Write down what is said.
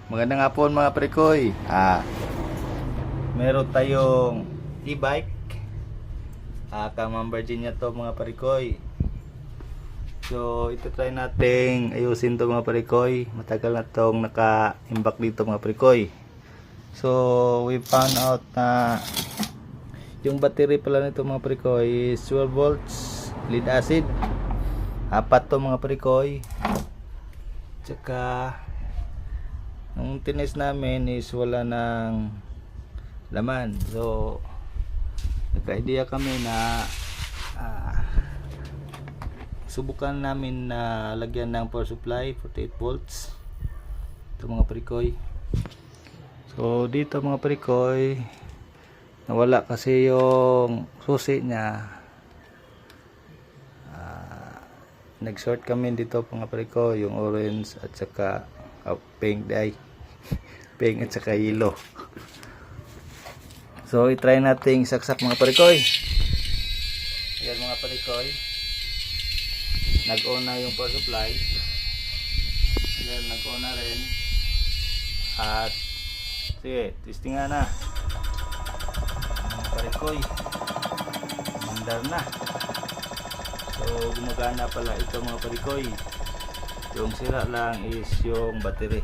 Magandang hapon mga parikoy. Meron tayong e-bike. Kamang Virginia to mga parikoy. So ito try nating ayusin to mga parikoy. Matagal na tong naka-imbak dito mga parikoy. So we found out na yung battery pala nito mga parikoy is 12 volts lead acid. Apat to mga parikoy. Tsaka nung tinis namin is wala ng laman. So nagka-idea kami na subukan namin na lagyan ng power supply 48 volts ito mga parikoy. So dito mga parikoy nawala kasi yung susi niya. Nag-short kami dito mga parikoy, yung orange at saka pink dye pink at saka yellow. So i-try nating saksak mga parikoy. Ayan mga parikoy, nag-on na yung power supply. Ayan, nag-on na rin. At sige, testing nga na mga parikoy, mandar na. So gumagana pala ito mga parikoy. Yung sira lang is yung battery.